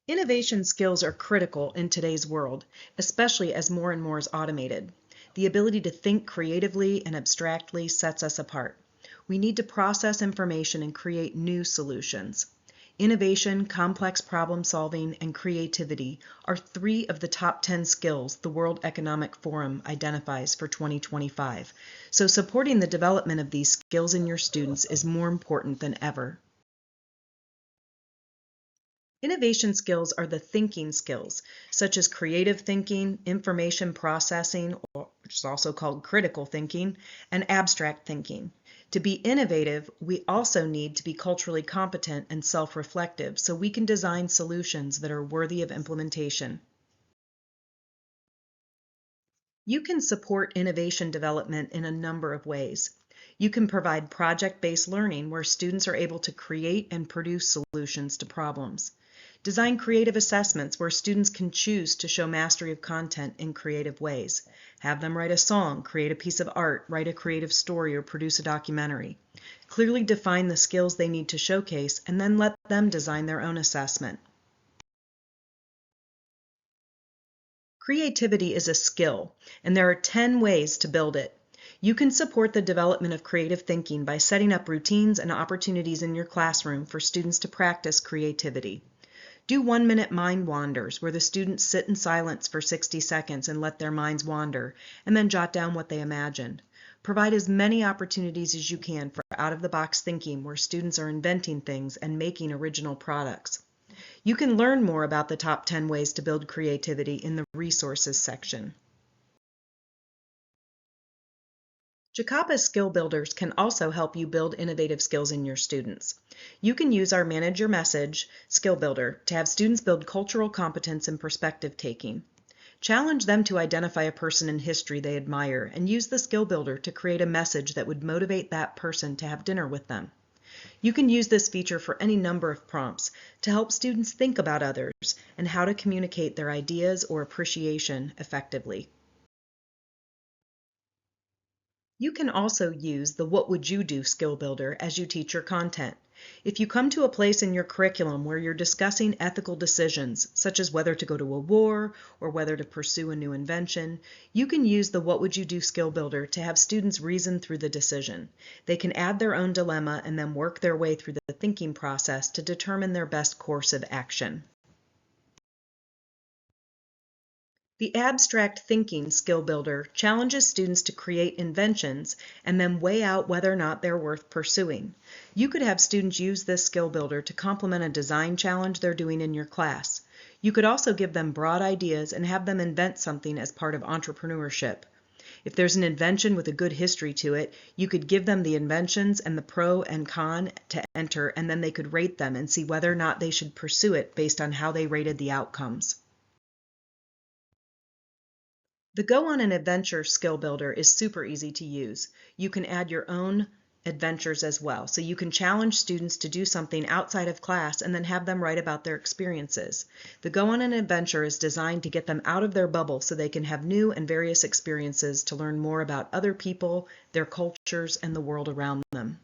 Innovation skills are critical in today's world, especially as more and more is automated. The ability to think creatively and abstractly sets us apart. We need to process information and create new solutions. Innovation, complex problem solving, and creativity are three of the top 10 skills the World Economic Forum identifies for 2025. So supporting the development of these skills in your students is more important than ever. Innovation skills are the thinking skills, such as creative thinking, information processing, which is also called critical thinking, and abstract thinking. To be innovative, we also need to be culturally competent and self-reflective so we can design solutions that are worthy of implementation. You can support innovation development in a number of ways. You can provide project-based learning where students are able to create and produce solutions to problems. Design creative assessments where students can choose to show mastery of content in creative ways. Have them write a song, create a piece of art, write a creative story, or produce a documentary. Clearly define the skills they need to showcase and then let them design their own assessment. Creativity is a skill, and there are 10 ways to build it. You can support the development of creative thinking by setting up routines and opportunities in your classroom for students to practice creativity. Do 1-minute mind wanders where the students sit in silence for 60 seconds and let their minds wander, and then jot down what they imagined. Provide as many opportunities as you can for out-of-the-box thinking where students are inventing things and making original products. You can learn more about the top 10 ways to build creativity in the resources section. JAKAPA skill builders can also help you build innovative skills in your students. You can use our Manage Your Message skill builder to have students build cultural competence and perspective taking. Challenge them to identify a person in history they admire and use the skill builder to create a message that would motivate that person to have dinner with them. You can use this feature for any number of prompts to help students think about others and how to communicate their ideas or appreciation effectively. You can also use the What Would You Do skill builder as you teach your content. If you come to a place in your curriculum where you're discussing ethical decisions, such as whether to go to a war or whether to pursue a new invention, you can use the What Would You Do skill builder to have students reason through the decision. They can add their own dilemma and then work their way through the thinking process to determine their best course of action. The Abstract Thinking skill builder challenges students to create inventions and then weigh out whether or not they're worth pursuing. You could have students use this skill builder to complement a design challenge they're doing in your class. You could also give them broad ideas and have them invent something as part of entrepreneurship. If there's an invention with a good history to it, you could give them the inventions and the pro and con to enter, and then they could rate them and see whether or not they should pursue it based on how they rated the outcomes. The Go on an Adventure skill builder is super easy to use. You can add your own adventures as well. So you can challenge students to do something outside of class and then have them write about their experiences. The Go on an Adventure is designed to get them out of their bubble so they can have new and various experiences to learn more about other people, their cultures, and the world around them.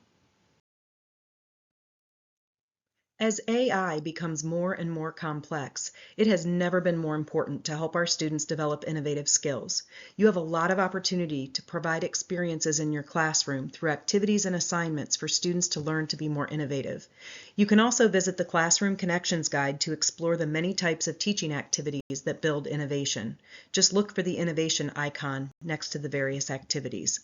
As AI becomes more and more complex, it has never been more important to help our students develop innovative skills. You have a lot of opportunity to provide experiences in your classroom through activities and assignments for students to learn to be more innovative. You can also visit the Classroom Connections Guide to explore the many types of teaching activities that build innovation. Just look for the innovation icon next to the various activities.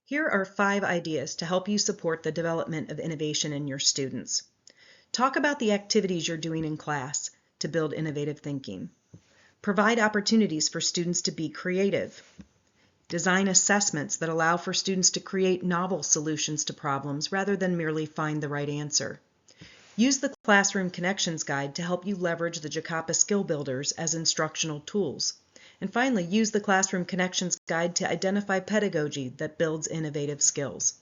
Here are 5 ideas to help you support the development of innovation in your students. Talk about the activities you're doing in class to build innovative thinking. Provide opportunities for students to be creative. Design assessments that allow for students to create novel solutions to problems rather than merely find the right answer. Use the Classroom Connections Guide to help you leverage the JAKAPA skill builders as instructional tools. And finally, use the Classroom Connections Guide to identify pedagogy that builds innovative skills.